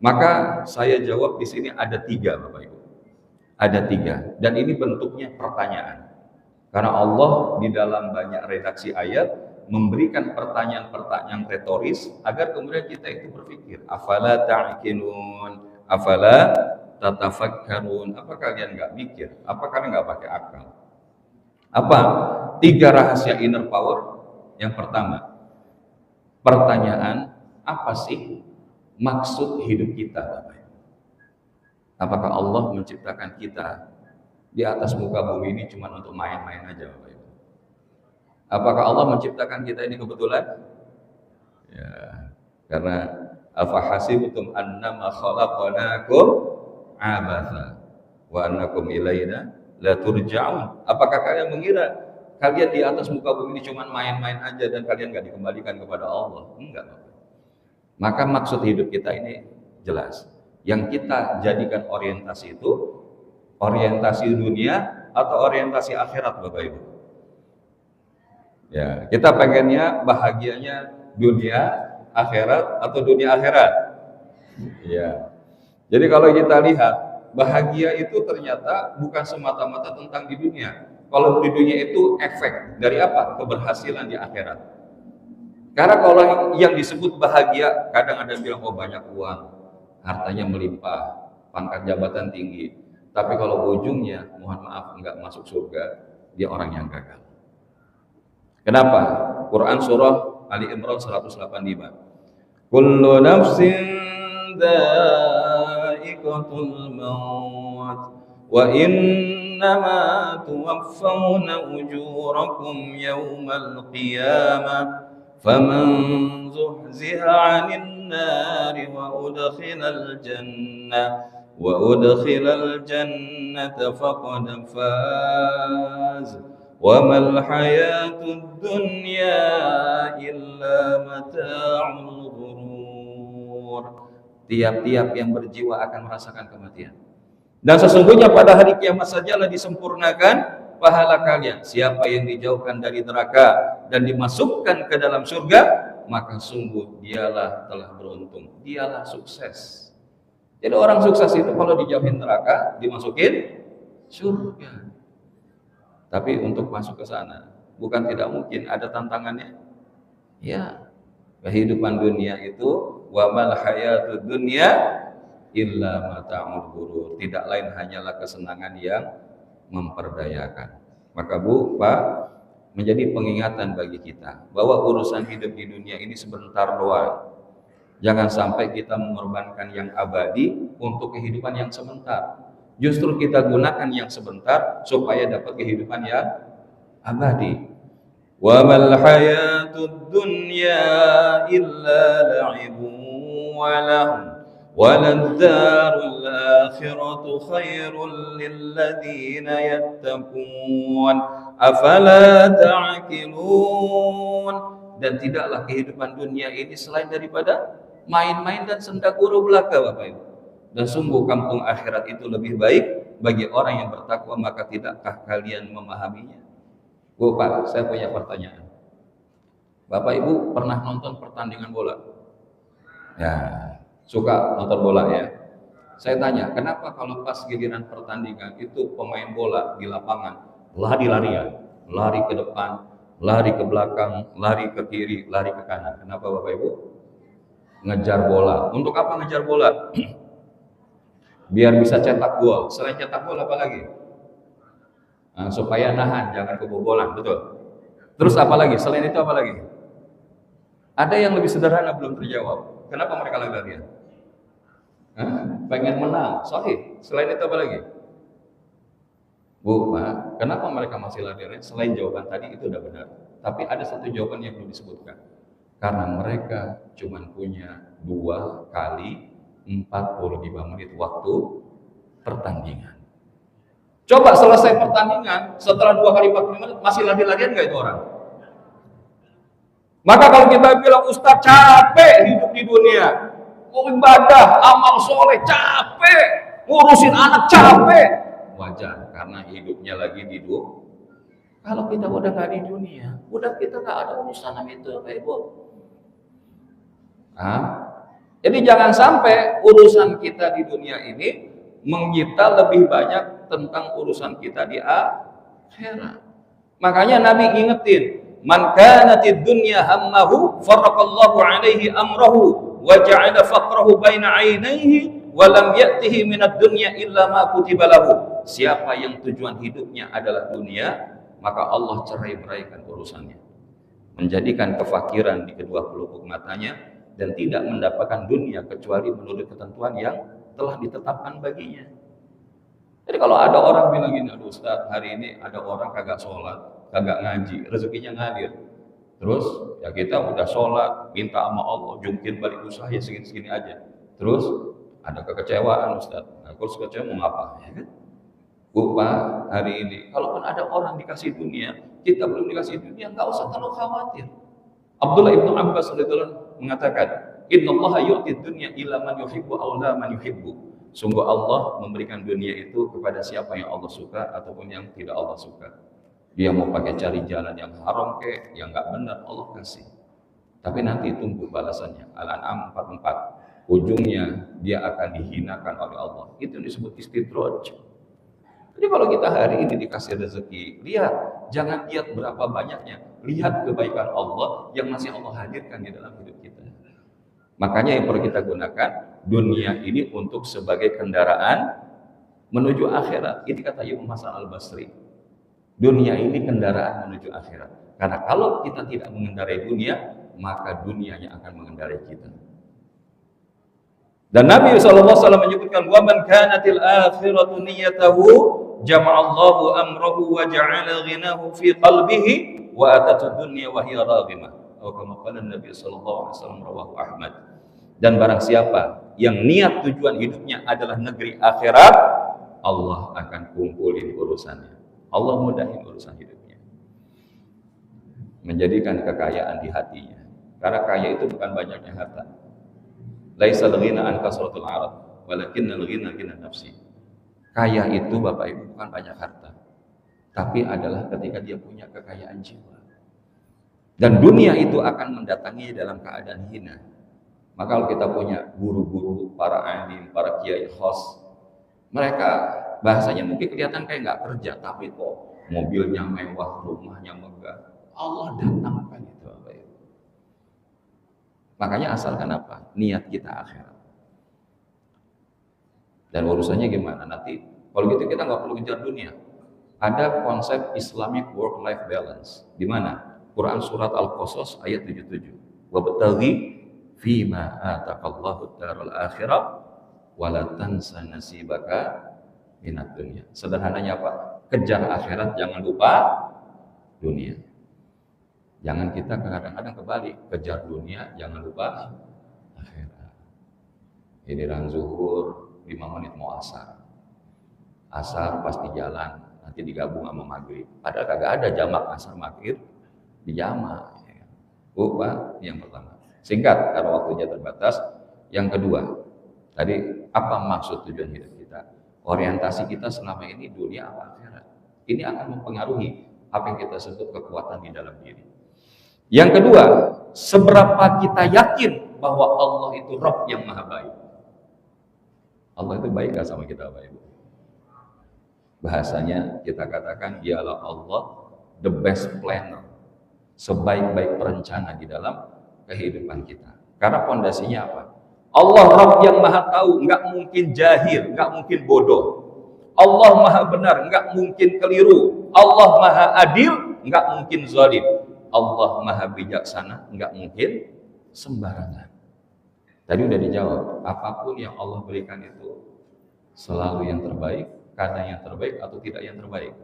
[SPEAKER 1] Maka saya jawab di sini ada 3, Bapak Ibu. Ada 3, dan ini bentuknya pertanyaan. Karena Allah di dalam banyak redaksi ayat memberikan pertanyaan-pertanyaan retoris agar kemudian kita itu berpikir, afala ta'qilun, afala tatafakkarun. Apa kalian nggak mikir? Apa kalian nggak pakai akal? Apa 3 rahasia inner power? Yang pertama, pertanyaan, apa sih maksud hidup kita, Bapak? Apakah Allah menciptakan kita di atas muka bumi ini cuma untuk main-main aja, Bapak Ibu? Apakah Allah menciptakan kita ini kebetulan? Ya, karena afahasibtum annama khalaqnakum abatha wa annakum ilaina la turja'un. Apakah kalian mengira kalian di atas muka bumi ini cuma main-main aja dan kalian nggak dikembalikan kepada Allah? Enggak, Bapak. Maka maksud hidup kita ini jelas. Yang kita jadikan orientasi itu orientasi dunia atau orientasi akhirat, Bapak Ibu. Ya, kita pengennya bahagianya dunia akhirat atau dunia akhirat. Ya. Jadi kalau kita lihat bahagia itu ternyata bukan semata-mata tentang di dunia. Kalau di dunia itu efek dari apa? Keberhasilan di akhirat. Karena kalau yang disebut bahagia, kadang ada yang bilang, oh banyak uang, hartanya melimpah, pangkat jabatan tinggi. Tapi kalau ujungnya, mohon maaf, enggak masuk surga, dia orang yang gagal. Kenapa? Quran surah Ali Imran 185. Kullu nafsin dha'iqatul maut wa innama tuwaffawna ujurakum yawmal qiyamah faman zuhziha 'anil nari wa udkhilal jannata faqad faz wa mal hayatud dunya illa mata'ul ghurur. Tiap-tiap yang berjiwa akan merasakan kematian. Dan sesungguhnya pada hari kiamat sajalah disempurnakan pahala kalian. Siapa yang dijauhkan dari neraka dan dimasukkan ke dalam surga, maka sungguh dialah telah beruntung, dialah sukses. Jadi orang sukses itu kalau dijauhin neraka, dimasukin surga. Tapi untuk masuk ke sana, bukan tidak mungkin, ada tantangannya. Ya, kehidupan dunia itu wa mal hayatud dunya illa mata'ul ghurur. Tidak lain hanyalah kesenangan yang memperdayakan. Maka Bu, Pak, menjadi pengingatan bagi kita bahwa urusan hidup di dunia ini sebentar doang. Jangan sampai kita mengorbankan yang abadi untuk kehidupan yang sebentar. Justru kita gunakan yang sebentar supaya dapat kehidupan yang abadi. Wa mal hayatud dunya illa la'ibun wa lahun waladdarul akhiratu khairul lilladzina yattaqun afala ta'qilun. Dan tidaklah kehidupan dunia ini selain daripada main-main dan senda guru belaka, Bapak Ibu. Dan sungguh kampung akhirat itu lebih baik bagi orang yang bertakwa, maka tidakkah kalian memahaminya? Bu, Pak, saya punya pertanyaan. Bapak Ibu pernah nonton pertandingan bola? Ya, suka nonton bola ya. Saya tanya, kenapa kalau pas giliran pertandingan itu pemain bola di lapangan lari-larian, lari ke depan, lari ke belakang, lari ke kiri, lari ke kanan? Kenapa Bapak Ibu? Ngejar bola. Untuk apa ngejar bola? Biar bisa cetak gol. Selain cetak gol apa lagi? Nah, supaya nahan, jangan kebobolan, betul. Terus apa lagi? Selain itu apa lagi? Ada yang lebih sederhana belum terjawab. Kenapa mereka lari-larian? Pengen menang, sahih. Selain itu apa lagi? Bu, Pak, kenapa mereka masih lari-larian? Selain jawaban tadi itu udah benar. Tapi ada satu jawaban yang belum disebutkan. Karena mereka cuma punya 2 kali 45 menit waktu pertandingan. Coba selesai pertandingan, setelah 2 kali 45 menit masih lari-larian nggak itu orang? Maka kalau kita bilang Ustaz capek hidup di dunia, mau ibadah, amal soleh capek, ngurusin anak capek, wajar karena hidupnya lagi di dunia. Kalau kita udah nggak di dunia, udah kita nggak ada urusan sama itu, Bapak Ibu. Jadi jangan sampai urusan kita di dunia ini menyita lebih banyak tentang urusan kita di akhirat. Makanya Nabi ingetin, man kanatid dunya hammahu farraqallahu alaihi amrahu wa ja'ala faqrahu baina 'ainaihi wa lam ya'tihi minad dunya illa ma kutiba lahu. Siapa yang tujuan hidupnya adalah dunia, maka Allah cerai-beraikan urusannya, menjadikan kefakiran di kedua pelupuk matanya dan tidak mendapatkan dunia kecuali menurut ketentuan yang telah ditetapkan baginya. Jadi kalau ada orang bilang gini, aduh Ustaz, hari ini ada orang kagak sholat, kagak ngaji, rezekinya ngalir. Terus ya kita udah sholat, minta sama Allah, jungkir balik usaha ya segini-segini aja. Terus ada kekecewaan Ustaz. Nah, terus kecewa mau ngapa? Ya kan? Bu, Pak, hari ini kalaupun ada orang dikasih dunia, kita belum dikasih dunia, nggak usah terlalu khawatir. Abdullah ibnu Abbas radhiyallahu mengatakan, innallaha yu'tid dunya ila man yuhibbu aw la man yuhibbu. Sungguh Allah memberikan dunia itu kepada siapa yang Allah suka ataupun yang tidak Allah suka. Dia mau pakai cari jalan yang haram kek, yang nggak benar, Allah kasih. Tapi nanti tunggu balasannya. Al-An'am 44. Ujungnya dia akan dihinakan oleh Allah. Itu disebut istidraj. Jadi kalau kita hari ini dikasih rezeki, lihat, jangan lihat berapa banyaknya, lihat kebaikan Allah yang masih Allah hadirkan di dalam hidup kita. Makanya yang perlu kita gunakan dunia ini untuk sebagai kendaraan menuju akhirat. Ini kata Imam Hasan Al-Basri. Dunia ini kendaraan menuju akhirat. Karena kalau kita tidak mengendarai dunia, maka dunianya akan mengendarai kita. Dan Nabi SAW menyebutkan, wa man kanatil akhiratu niyatahu jama'allahu amrahu wa ja'ala ghinahu fi qalbihi wa atatu dunya wa hiya raghimah. Atau kama qala Nabi sallallahu alaihi wasallam rawahu Ahmad. Dan barang siapa yang niat tujuan hidupnya adalah negeri akhirat, Allah akan kumpulin urusannya. Allah mudahin urusan hidupnya. Menjadikan kekayaan di hatinya. Karena kaya itu bukan banyaknya harta. Laisa al-ghina an kasratul arad, walakinnal ghina ghina nafsi. Kaya itu Bapak Ibu bukan banyak harta, tapi adalah ketika dia punya kekayaan jiwa. Dan dunia itu akan mendatangi dalam keadaan hina. Maka kalau kita punya guru-guru, para alim, para kiai khos, mereka bahasanya mungkin kelihatan kayak nggak kerja, tapi kok mobilnya mewah, rumahnya megah. Allah datangkan itu Bapak Ibu. Makanya asalkan apa? Niat kita akhirat. Dan urusannya gimana? Nanti kalau gitu kita nggak perlu kejar dunia. ada konsep Islamic work-life balance. Di mana? Quran surat Al-Qasas ayat 77. Wabtaghi fima ataqallahu daral akhirah wala tansa nasibaka minad dunya. Sederhananya apa? Kejar akhirat, jangan lupa dunia. Jangan kita kadang-kadang kebalik, kejar dunia, jangan lupa akhirat. Giliran zuhur 5 menit mau asar. Asar pasti jalan, nanti digabung sama maghrib. Padahal kagak ada jamak asar maghrib dijamak. Pak, yang pertama. Singkat karena waktunya terbatas. Yang kedua, tadi apa maksud tujuan hidup kita? Orientasi kita selama ini dunia apa akhirat? Ini akan mempengaruhi apa yang kita sebut kekuatan di dalam diri. Yang kedua, seberapa kita yakin bahwa Allah itu Rabb yang maha baik. Allah itu baik gak sama kita, Bapak Ibu? Bahasanya kita katakan dialah Allah the best planner, sebaik-baik perencana di dalam kehidupan kita. Karena fondasinya apa? Allah Rabb yang maha tahu, nggak mungkin jahil, nggak mungkin bodoh. Allah maha benar, nggak mungkin keliru. Allah maha adil, nggak mungkin zalim. Allah maha bijaksana, nggak mungkin sembarangan. Tadi udah dijawab, apapun yang Allah berikan itu selalu yang terbaik, karena yang terbaik atau tidak yang terbaik.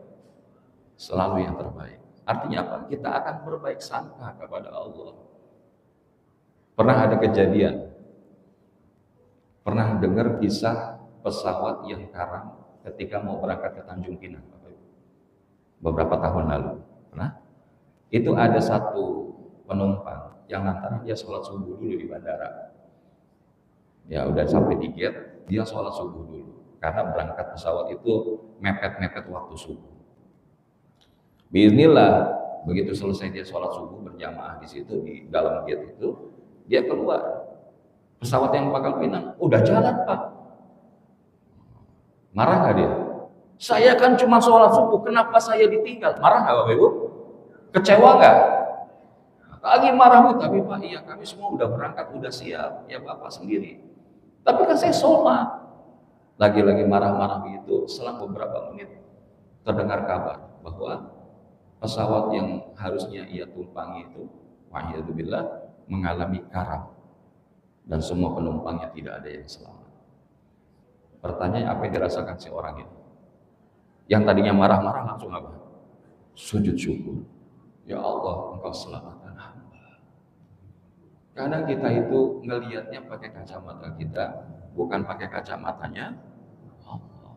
[SPEAKER 1] Selalu yang terbaik. Artinya apa? Kita akan berbaik sangka kepada Allah. Pernah ada kejadian, pernah dengar kisah pesawat yang karam ketika mau berangkat ke Tanjung Pinang, beberapa tahun lalu. Pernah? Itu ada satu penumpang yang lantaran dia sholat subuh dulu di bandara. Ya udah sampai di gate, dia sholat subuh dulu. Karena berangkat pesawat itu mepet-mepet waktu subuh. Bismillah, begitu selesai dia sholat subuh berjamaah di situ, di dalam gate itu, dia keluar. Pesawat yang Pangkal Pinang, udah jalan Pak. Marah nggak dia? Saya kan cuma sholat subuh, kenapa saya ditinggal? Marah nggak Bapak Ibu? Kecewa nggak? Lagi marah, tapi Pak, iya kami semua udah berangkat, udah siap, ya Bapak sendiri. Tapi kan saya sholat. Lagi-lagi marah-marah begitu, selang beberapa menit terdengar kabar bahwa pesawat yang harusnya ia tumpangi itu, wa'iyadzubillah, mengalami karam. Dan semua penumpangnya tidak ada yang selamat. Pertanyaan, apa yang dirasakan si orang itu? Yang tadinya marah-marah langsung apa? Sujud syukur. Ya Allah, Engkau selamatkan hamba. Kadang kita itu ngelihatnya pakai kacamata kita, bukan pakai kacamatanya Allah.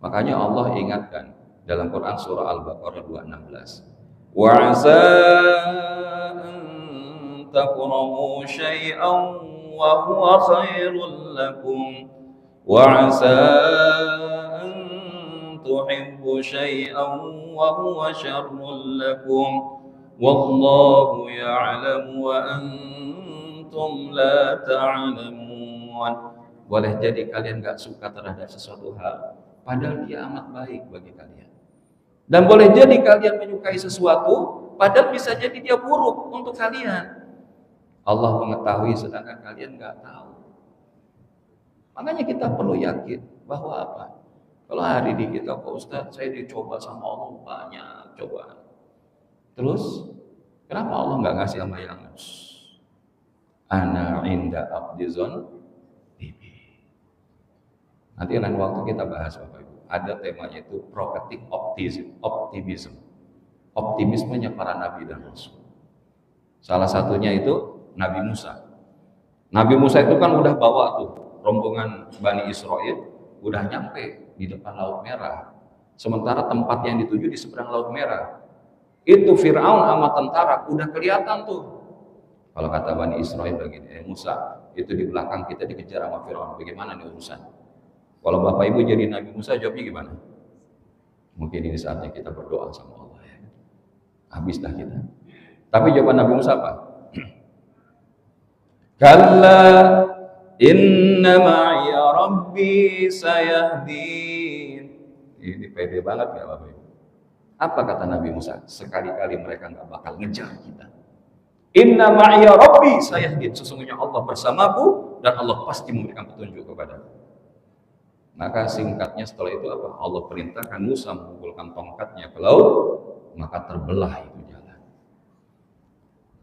[SPEAKER 1] Makanya Allah ingatkan dalam Quran surah Al-Baqarah 216. Wa'asa an takrahu syai'an wa huwa khairul lakum wa'asa an tuhibbu syai'an wa huwa syarrul lakum wallahu ya'lamu wa antum la ta'lamun. Boleh jadi kalian gak suka terhadap sesuatu hal, padahal dia amat baik bagi kalian. Dan boleh jadi kalian menyukai sesuatu, padahal bisa jadi dia buruk untuk kalian. Allah mengetahui sedangkan kalian gak tahu. Makanya kita perlu yakin bahwa apa? Kalau hari ini kita, Pak Ustadz, saya dicoba sama Allah banyak cobaan. Terus, kenapa Allah gak ngasih sama yang ana inda abdizon bibi. Nanti lain waktu kita bahas Bapak Ibu. Ada temanya itu prophetic optimism. Optimismenya para nabi dan rasul. Salah satunya itu Nabi Musa. Nabi Musa itu kan udah bawa tuh rombongan Bani Israel, udah nyampe di depan Laut Merah. Sementara tempat yang dituju di seberang Laut Merah. Itu Fir'aun sama tentara udah kelihatan tuh. Kalau kata Bani Israel begini, Musa, itu di belakang kita dikejar sama Fir'aun. Bagaimana nih urusan? Kalau Bapak Ibu jadi Nabi Musa, jawabnya gimana? Mungkin ini saatnya kita berdoa sama Allah ya. Habis dah kita. Tapi jawaban Nabi Musa apa? Kalla inna ma'iya rabbi sayahdin. Ini pede banget ya Bapak Ibu. Apa kata Nabi Musa? Sekali-kali mereka nggak bakal ngejar kita. Inna ma'iya rabbi sayahdin. Sesungguhnya Allah bersamaku dan Allah pasti memberikan petunjuk kepadaku. Maka singkatnya setelah itu apa? Allah perintahkan Musa mengumpulkan tongkatnya ke laut, maka terbelah itu jalan.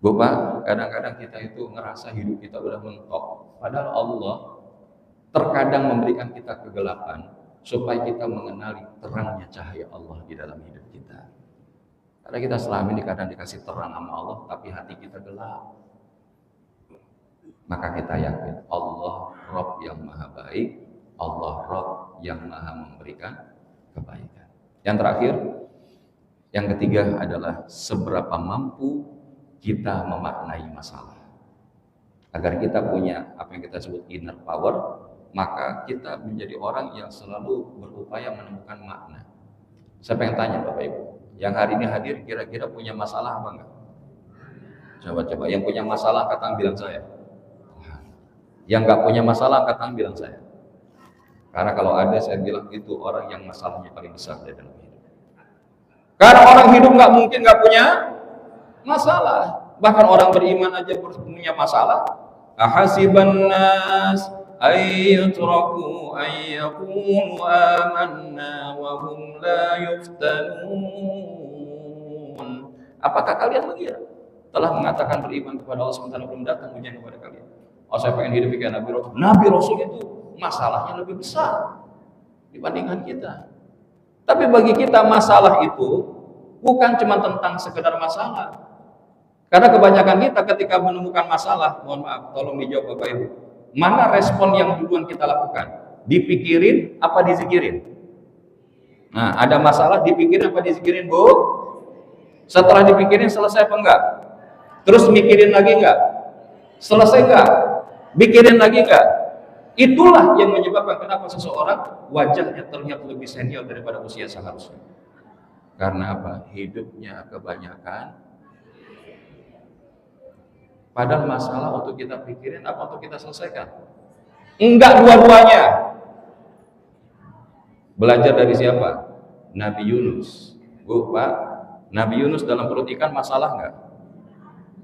[SPEAKER 1] Bu Pak, kadang-kadang kita itu ngerasa hidup kita udah mentok. Padahal Allah terkadang memberikan kita kegelapan supaya kita mengenali terangnya cahaya Allah di dalam hidup kita. Karena kita selama ini kadang dikasih terang sama Allah, tapi hati kita gelap. Maka kita yakin Allah Rabb yang maha baik, Allah Rabb yang maha memberikan kebaikan. Yang terakhir, yang ketiga adalah seberapa mampu kita memaknai masalah. Agar kita punya apa yang kita sebut inner power, maka kita menjadi orang yang selalu berupaya menemukan makna. Saya pengen tanya Bapak Ibu, yang hari ini hadir kira-kira punya masalah apa enggak? Coba-coba, yang punya masalah angkat tangan bilang saya. Yang enggak punya masalah angkat tangan bilang saya. Karena kalau ada saya bilang itu orang yang masalahnya paling besar di dalam hidup. Karena orang hidup nggak mungkin nggak punya masalah. Bahkan orang beriman aja punya masalah. Ahasiban nas ayyutraku ayyaqulu amanna wa hum la yuftanun. Apakah kalian mengira telah mengatakan beriman kepada Allah sementara belum datang ujian kepada kalian? Oh, saya pengen hidup kayak Nabi Rasul. Nabi Rasul itu masalahnya lebih besar dibandingkan kita. Tapi bagi kita masalah itu bukan cuma tentang sekedar masalah. Karena kebanyakan kita ketika menemukan masalah, mohon maaf, tolong dijawab Bapak Ibu. Mana respon yang duluan kita lakukan? Dipikirin apa dizikirin? Nah, ada masalah dipikirin apa dizikirin, Bu? Setelah dipikirin selesai apa enggak? Terus mikirin lagi enggak? Selesai enggak? Mikirin lagi enggak? Itulah yang menyebabkan kenapa seseorang wajahnya terlihat lebih senior daripada usia seharusnya. Karena apa? Hidupnya kebanyakan. Padahal masalah untuk kita pikirin apa untuk kita selesaikan? Enggak dua-duanya. Belajar dari siapa? Nabi Yunus. Bu, Pak, Nabi Yunus dalam perut ikan masalah enggak?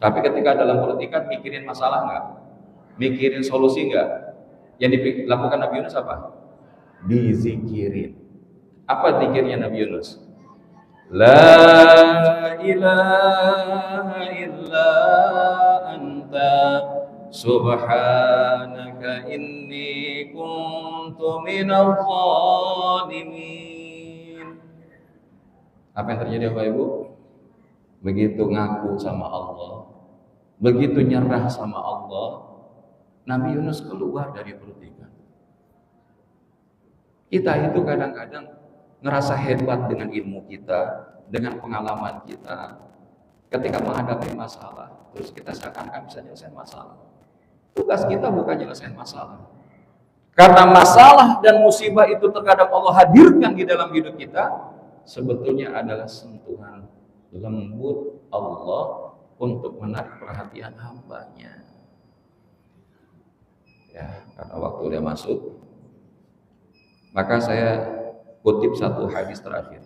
[SPEAKER 1] Tapi ketika dalam perut ikan mikirin masalah enggak? Mikirin solusi enggak? Yang dilakukan Nabi Yunus apa? Dizikirin. Apa zikirnya Nabi Yunus? La ilaha illa anta subhanaka inni kuntu minadh dhalimin. Apa yang terjadi Bapak Ibu? Begitu ngaku sama Allah, begitu nyerah sama Allah, Nabi Yunus keluar dari perut ikan. Kita itu kadang-kadang ngerasa hebat dengan ilmu kita, dengan pengalaman kita. Ketika menghadapi masalah, terus kita seakan-akan bisa nyelesain masalah. Tugas kita bukan nyelesain masalah. Karena masalah dan musibah itu terkadang Allah hadirkan di dalam hidup kita, sebetulnya adalah sentuhan lembut Allah untuk menarik perhatian hambanya. Ya, karena waktu udah masuk, maka saya kutip satu hadis terakhir.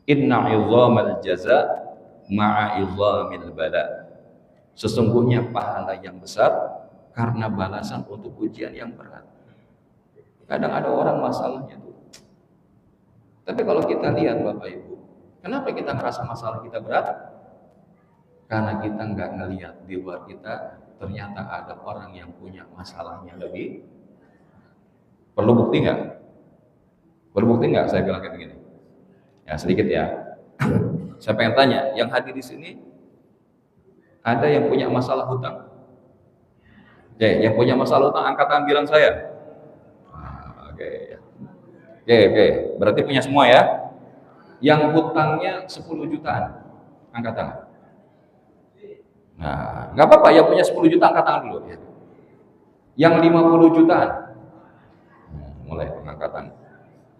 [SPEAKER 1] Inna izamal jaza ma'a izamil bala. Sesungguhnya pahala yang besar karena balasan untuk ujian yang berat. Kadang ada orang masalahnya tuh. Tapi kalau kita lihat Bapak Ibu, kenapa kita merasa masalah kita berat? Karena kita nggak ngelihat di luar kita ternyata ada orang yang punya masalahnya lebih. Perlu bukti nggak? Perlu bukti nggak? Saya bilang kayak begini. Ya sedikit ya. Saya pengen tanya, yang hadir di sini ada yang punya masalah hutang? Oke, yang punya masalah hutang angkat tangan bilang saya. Oke. Berarti punya semua ya. Yang hutangnya 10 jutaan, angkat tangan. Nah, nggak apa-apa, yang punya 10 juta angkat tangan dulu ya. Yang 50 jutaan, mulai pengangkatan.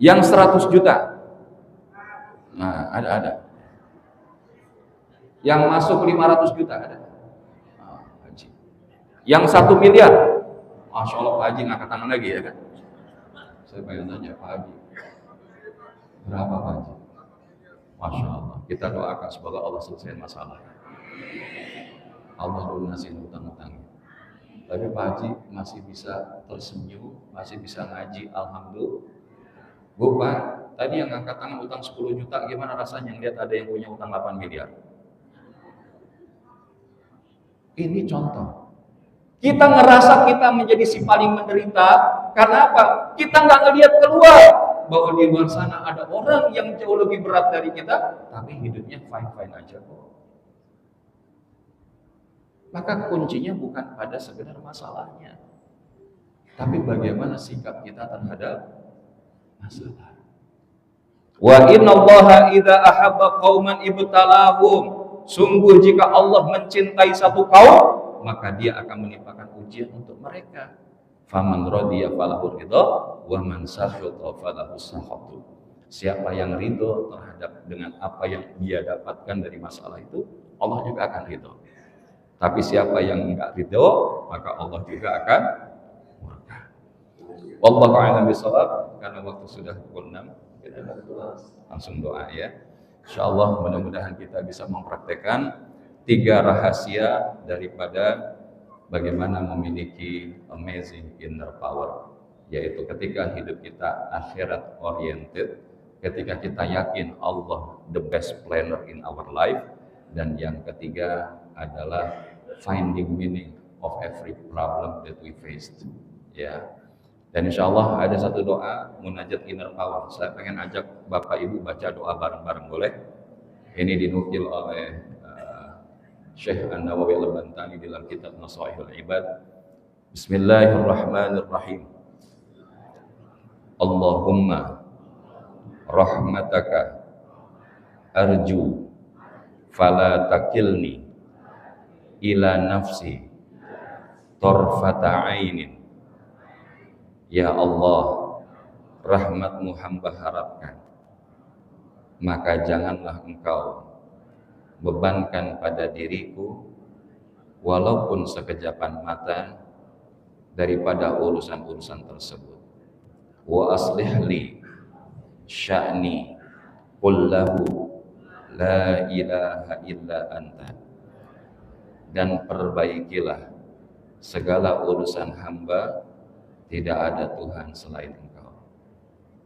[SPEAKER 1] Yang 100 juta, nah ada. Yang masuk 500 juta ada. Haji. Yang 1 miliar, Masya Allah Pak Haji ngangkat tangan lagi ya kan. Saya pengen tanya Pak Haji, berapa Pak Haji? Masya Allah, kita doakan semoga Allah selesai masalah. Allah lunasin hutang-hutangnya. Tapi Pak Haji masih bisa tersenyum, masih bisa ngaji, alhamdulillah. Bu Pak, tadi yang angkat tangan utang 10 juta, gimana rasanya ngeliat ada yang punya utang 8 miliar? Ini contoh. Kita ngerasa kita menjadi si paling menderita, karena apa? Kita nggak ngelihat keluar bahwa di luar sana ada orang yang jauh lebih berat dari kita, tapi hidupnya fine-fine aja kok. Maka kuncinya bukan pada sekedar masalahnya, tapi bagaimana sikap kita terhadap masalah. Wa innallaha idza ahabba qauman ibtalahum. Sungguh jika Allah mencintai satu kaum, maka Dia akan menimpakan ujian untuk mereka. Faman radiya falahu ridha wa man sakhata falahu sakhatu. Siapa yang ridho terhadap dengan apa yang dia dapatkan dari masalah itu, Allah juga akan ridho. Tapi siapa yang enggak ridho, maka Allah juga akan murka. Wallahu a'lam bishawab. Karena waktu sudah pukul 6, kita langsung doa ya. Insyaallah mudah-mudahan kita bisa mempraktekkan 3 rahasia daripada bagaimana memiliki amazing inner power, yaitu ketika hidup kita akhirat oriented, ketika kita yakin Allah the best planner in our life, dan yang ketiga adalah finding meaning of every problem that we faced. Ya. Dan insya Allah ada satu doa munajat inner power. Saya pengen ajak Bapak Ibu baca doa bareng-bareng, boleh? Ini dinukil oleh Syekh An-Nawawi Al-Bantani dalam kitab Nasaihul Ibad. Bismillahirrahmanirrahim. Allahumma rahmataka arju fala takilni ila nafsi tarfata ainin. Ya Allah, rahmatmu hamba harapkan, maka janganlah engkau bebankan pada diriku walaupun sekejapan mata daripada urusan-urusan tersebut. Wa aslih li sya'ni kullahu la ilaha illa anta. Dan perbaikilah segala urusan hamba, tidak ada Tuhan selain Engkau.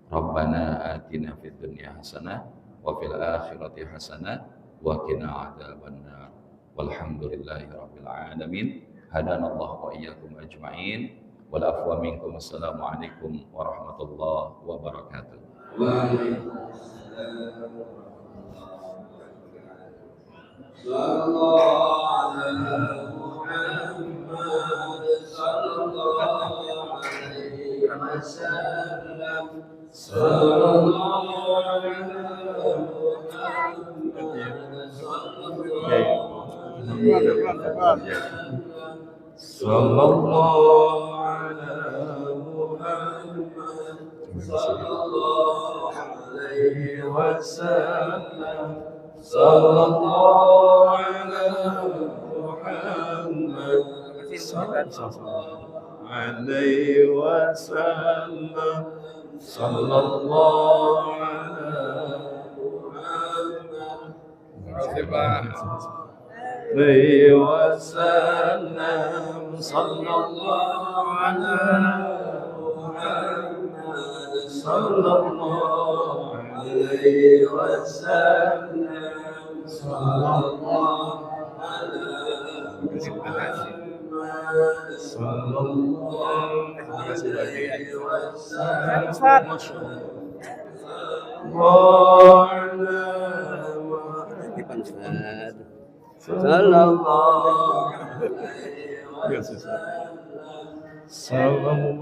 [SPEAKER 1] Rabbana atina fid dunya hasanah wa fil akhirati hasanah wa qina adzabannar. Walhamdulillahi rabbil alamin. Hadanallahu wa iyyakum ajma'in. Wal afwa minkum. Assalamualaikum warahmatullahi wabarakatuh. Sallallahu alaihi Muhammad sallallahu alaihi wasallam. Sallallahu alaihi Muhammad sallallahu alaihi wasallam. Sallallahu alaihi wasallam. Sallallahu alaihi wasallam. Sallallahu alaihi wasallam. Sallallahu alaihi wasallam. Sallallahu